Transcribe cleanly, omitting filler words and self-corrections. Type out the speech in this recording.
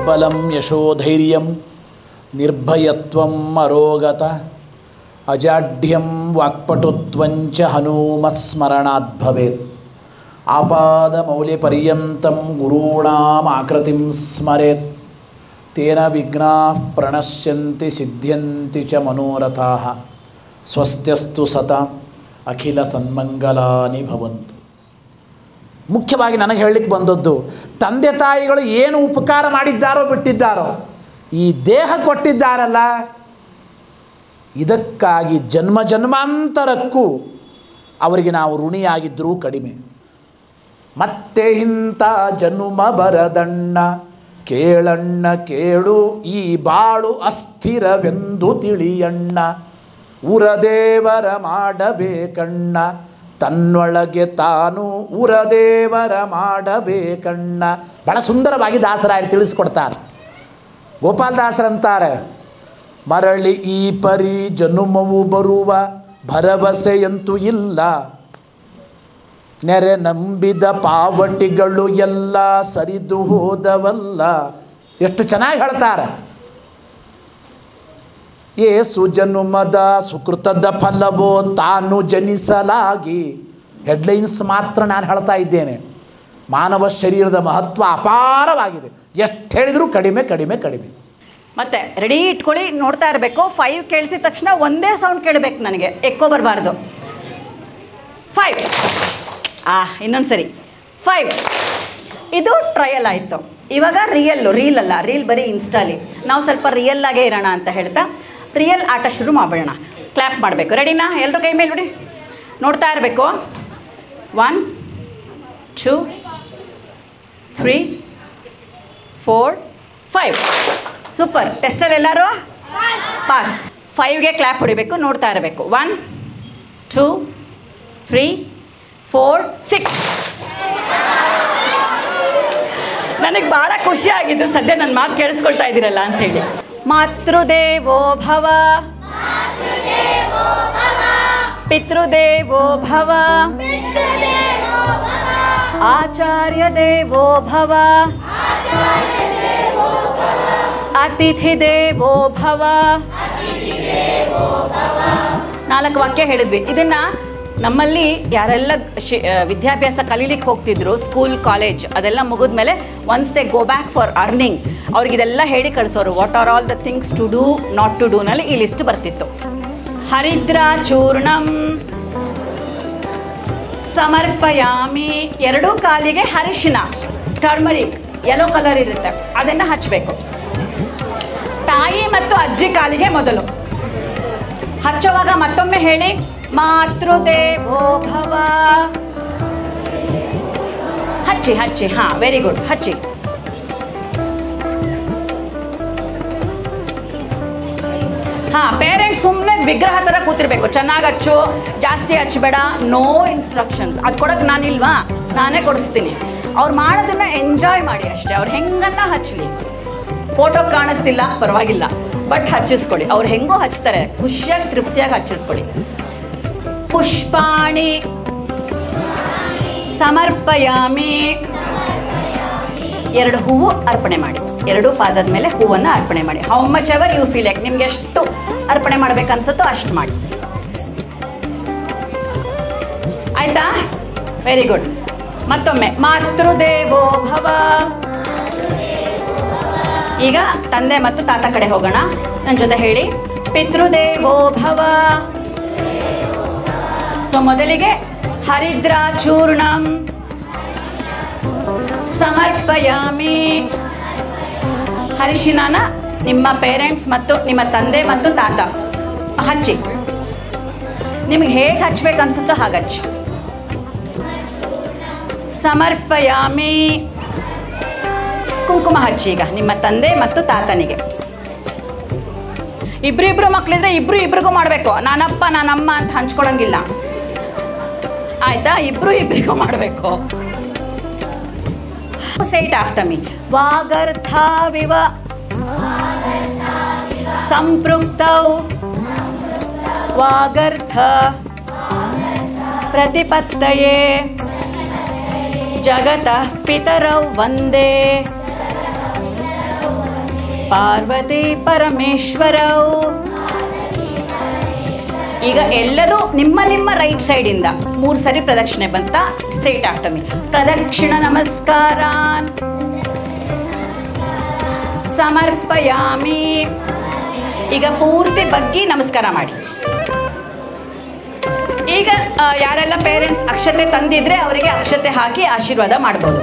ಯದ್ಬಲಂ ಯಶೋಧೈರ್ಯಂ ನಿರ್ಭಯತ್ವಂ ಅರೋಗತ ಅಜಾಢ್ಯಂ ವಾಕ್ಪಟುತ್ವಂಚ ಹನುಮತ್ಸ್ಮರಣಾತ್ ಭವೇತ್ ಆಪಾದಮೌಲಿಪರ್ಯಂತಂ ಗುರುಣಾಂ ಆಕೃತಿಂ ಸ್ಮರೇತ್ ತೇನ ವಿಘ್ನಾಃ ಪ್ರಣಶ್ಯಂತಿ ಸಿದ್ಧ್ಯಂತಿ ಚ ಮನೋರಥಾಃ ಸ್ವಸ್ತ್ಯಸ್ತು ಸತಾಂ ಅಖಿಲ ಸನ್ಮಂಗಲಾನಿ ಭವಂತು. ಮುಖ್ಯವಾಗಿ ನನಗೆ ಹೇಳಲಿಕ್ಕೆ ಬಂದದ್ದು, ತಂದೆ ತಾಯಿಗಳು ಏನು ಉಪಕಾರ ಮಾಡಿದ್ದಾರೋ ಬಿಟ್ಟಿದ್ದಾರೋ, ಈ ದೇಹ ಕೊಟ್ಟಿದ್ದಾರಲ್ಲ, ಇದಕ್ಕಾಗಿ ಜನ್ಮ ಜನ್ಮಾಂತರಕ್ಕೂ ಅವರಿಗೆ ನಾವು ಋಣಿಯಾಗಿದ್ದರೂ ಕಡಿಮೆ. ಮತ್ತೆ ಇಂಥ ಜನುಮ ಬರದಣ್ಣ, ಕೇಳಣ್ಣ ಕೇಳು ಈ ಬಾಳು ಅಸ್ಥಿರವೆಂದು ತಿಳಿಯಣ್ಣ, ಉರದೇವರ ಮಾಡಬೇಕಣ್ಣ ತನ್ನೊಳಗೆ ತಾನು ಉರದೇವರ ಮಾಡಬೇಕಣ್ಣ. ಬಹಳ ಸುಂದರವಾಗಿ ದಾಸರಾಯರು ತಿಳಿಸ್ಕೊಡ್ತಾರೆ. ಗೋಪಾಲದಾಸರಂತಾರೆ, ಮರಳಿ ಈ ಪರಿ ಜನುಮವು ಬರುವ ಭರವಸೆಯಂತೂ ಇಲ್ಲ, ನೆರೆ ನಂಬಿದ ಪಾವಟಿಗಳು ಎಲ್ಲ ಸರಿದು ಹೋದವಲ್ಲ. ಎಷ್ಟು ಚೆನ್ನಾಗಿ ಹೇಳ್ತಾರೆ. ಏಸು ಜನುಮದ ಸುಕೃತದ ಫಲವೋ ತಾನು ಜನಿಸಲಾಗಿ. ಹೆಡ್ಲೈನ್ಸ್ ಮಾತ್ರ ನಾನು ಹೇಳ್ತಾ ಇದ್ದೇನೆ. ಮಾನವ ಶರೀರದ ಮಹತ್ವ ಅಪಾರವಾಗಿದೆ. ಎಷ್ಟು ಹೇಳಿದರೂ ಕಡಿಮೆ ಕಡಿಮೆ ಕಡಿಮೆ. ಮತ್ತೆ ರೆಡಿ ಇಟ್ಕೊಳ್ಳಿ, ನೋಡ್ತಾ ಇರಬೇಕು. 5 ಕೇಳಿಸಿದ ತಕ್ಷಣ ಒಂದೇ ಸೌಂಡ್ ಕೇಳಬೇಕು, ನನಗೆ ಎಕ್ಕೋ ಬರಬಾರ್ದು. 5 ಇನ್ನೊಂದು ಸರಿ 5. ಇದು ಟ್ರಯಲ್ ಆಯಿತು. ಇವಾಗ ರೀಲ್ ಅಲ್ಲ, ರೀಲ್ ಬರೀ ಇನ್ಸ್ಟಾಲಿ. ನಾವು ಸ್ವಲ್ಪ ರಿಯಲ್ಲಾಗೇ ಇರೋಣ ಅಂತ ಹೇಳ್ತಾ ರಿಯಲ್ ಆಟ ಶುರು ಮಾಡೋಣ. ಕ್ಲ್ಯಾಪ್ ಮಾಡಬೇಕು. ರೆಡಿನಾ? ಎಲ್ಲರೂ ಕೈ ಮೇಲೆ ಬಿಡಿ, ನೋಡ್ತಾ ಇರಬೇಕು. 1 2 3 4 5. ಸೂಪರ್. ಟೆಸ್ಟಲ್ಲಿ ಎಲ್ಲರೂ ಪಾಸ್. 5ಗೆ ಕ್ಲ್ಯಾಪ್ ಹೊಡಿಬೇಕು, ನೋಡ್ತಾ ಇರಬೇಕು. 1 2 3 4 6. ನನಗೆ ಭಾಳ ಖುಷಿಯಾಗಿದ್ದು ಸದ್ಯ ನನ್ನ ಮಾತು ಕೇಳಿಸ್ಕೊಳ್ತಾ ಇದ್ದೀರಲ್ಲ ಅಂಥೇಳಿ. ಮಾತೃದೇವೋ ಭವ, ಪಿತೃದೇವೋ ಭವ, ಆಚಾರ್ಯ ದೇವೋ ಭವ, ಅತಿಥಿ ದೇವೋ ಭವ. 4 ವಾಕ್ಯ ಹೇಳಿದ್ವಿ. ಇದನ್ನು ನಮ್ಮಲ್ಲಿ ಯಾರೆಲ್ಲ ವಿದ್ಯಾಭ್ಯಾಸ ಕಲೀಲಿಕ್ಕೆ ಹೋಗ್ತಿದ್ರು, ಸ್ಕೂಲ್ ಕಾಲೇಜ್ ಅದೆಲ್ಲ ಮುಗಿದ ಮೇಲೆ once they go back for earning, ಅವ್ರಿಗಿದೆಲ್ಲ ಹೇಳಿ ಕಳಿಸೋರು. What are all the things to do, not to ಡೂನಲ್ಲಿ ಈ ಲಿಸ್ಟ್ ಬರ್ತಿತ್ತು. ಹರಿದ್ರಾಚೂರ್ಣಂ ಸಮರ್ಪಯಾಮಿ. 2 ಕಾಲಿಗೆ ಅರಿಶಿನ, ಟರ್ಮರಿಕ್, ಯೆಲ್ಲೋ ಕಲರ್ ಇರುತ್ತೆ, ಅದನ್ನು ಹಚ್ಚಬೇಕು. ತಾಯಿ ಮತ್ತು ಅಜ್ಜಿ ಕಾಲಿಗೆ ಮೊದಲು ಹಚ್ಚುವಾಗ ಮತ್ತೊಮ್ಮೆ ಹೇಳಿ, ಮಾತೃದೇವೋ ಭವ. ಹಚ್ಚಿ ಹಚ್ಚಿ. Very good. ಹಚ್ಚಿ. ಪೇರೆಂಟ್ಸ್ ಸುಮ್ಮನೆ ವಿಗ್ರಹ ಥರ ಕೂತಿರ್ಬೇಕು. ಚೆನ್ನಾಗಿ ಹಚ್ಚು, ಜಾಸ್ತಿ ಹಚ್ಚಬೇಡ, ನೋ ಇನ್ಸ್ಟ್ರಕ್ಷನ್ಸ್. ಅದು ಕೊಡೋಕೆ ನಾನಿಲ್ವಾ, ನಾನೇ ಕೊಡಿಸ್ತೀನಿ. ಅವ್ರು ಮಾಡೋದನ್ನ ಎಂಜಾಯ್ ಮಾಡಿ ಅಷ್ಟೇ. ಅವ್ರು ಹೆಂಗನ್ನ ಹಚ್ಚಲಿ, ಫೋಟೋ ಕಾಣಿಸ್ತಿಲ್ಲ ಪರವಾಗಿಲ್ಲ, ಬಟ್ ಹಚ್ಚಿಸ್ಕೊಡಿ. ಅವ್ರು ಹೆಂಗೋ ಹಚ್ತಾರೆ, ಖುಷಿಯಾಗಿ ತೃಪ್ತಿಯಾಗಿ ಹಚ್ಚಿಸ್ಕೊಡಿ. ಪುಷ್ಪಾಣಿ ಸಮರ್ಪಯಾಮಿ. 2 ಹೂವು ಅರ್ಪಣೆ ಮಾಡಿ. 2 ಪಾದದ ಮೇಲೆ ಹೂವನ್ನು ಅರ್ಪಣೆ ಮಾಡಿ. How much ever you feel like, ನಿಮ್ಗೆ ಎಷ್ಟು ಅರ್ಪಣೆ ಮಾಡ್ಬೇಕನ್ಸುತ್ತೋ ಅಷ್ಟು ಮಾಡಿ. ಆಯ್ತಾ? Very good. ಮತ್ತೊಮ್ಮೆ ಮಾತೃದೇವೋ ಭವ. ಈಗ ತಂದೆ ಮತ್ತು ತಾತ ಕಡೆ ಹೋಗೋಣ. ನನ್ನ ಜೊತೆ ಹೇಳಿ, ಪಿತೃದೇವೋ ಭವ. ಸೊ ಮೊದಲಿಗೆ ಹರಿದ್ರಾಚೂರ್ಣಂ ಸಮರ್ಪಯಾಮಿ. ಅರಿಶಿನನ ನಿಮ್ಮ ಪೇರೆಂಟ್ಸ್ ಮತ್ತು ನಿಮ್ಮ ತಂದೆ ಮತ್ತು ತಾತ ಹಚ್ಚಿ. ನಿಮಗೆ ಹೇಗೆ ಹಚ್ಬೇಕು ಅನ್ಸುತ್ತೋ ಹಾಗೆ ಹಚ್ಚಿ. ಸಮರ್ಪಯಾಮಿ. ಕುಂಕುಮ ಹಚ್ಚಿ ಈಗ ನಿಮ್ಮ ತಂದೆ ಮತ್ತು ತಾತನಿಗೆ. ಇಬ್ರಿಬ್ರು ಮಕ್ಕಳಿದ್ರೆ ಇಬ್ರಿಗೂ ಮಾಡಬೇಕು. ನಾನಪ್ಪ ನಾನಮ್ಮ ಅಂತ ಹಂಚ್ಕೊಳಂಗಿಲ್ಲ, ಆಯ್ತಾ? ಇಬ್ರಿಗೂ ಮಾಡಬೇಕು. Say it after me. ವಾಗರ್ಥಾವಿವ ಸಂಪೃಕ್ತೌ ವಾಗರ್ಥ ಪ್ರತಿಪತ್ತಯೇ ಜಗತಃ ಪಿತರೌ ವಂದೇ ಪಾರ್ವತಿ ಪರಮೇಶ್ವರೌ. ಈಗ ಎಲ್ಲರೂ ನಿಮ್ಮ ನಿಮ್ಮ ರೈಟ್ ಸೈಡಿಂದ 3 ಸರಿ ಪ್ರದಕ್ಷಿಣೆ ಬಂತ. Sett after me. ಪ್ರದಕ್ಷಿಣ ನಮಸ್ಕಾರಾನ್ ಸಮರ್ಪಯಾಮಿ. ಈಗ ಪೂರ್ತಿ ಬಗ್ಗಿ ನಮಸ್ಕಾರ ಮಾಡಿ. ಈಗ ಯಾರೆಲ್ಲ ಪೇರೆಂಟ್ಸ್ ಅಕ್ಷತೆ ತಂದಿದ್ರೆ ಅವರಿಗೆ ಅಕ್ಷತೆ ಹಾಕಿ ಆಶೀರ್ವಾದ ಮಾಡ್ಬೋದು.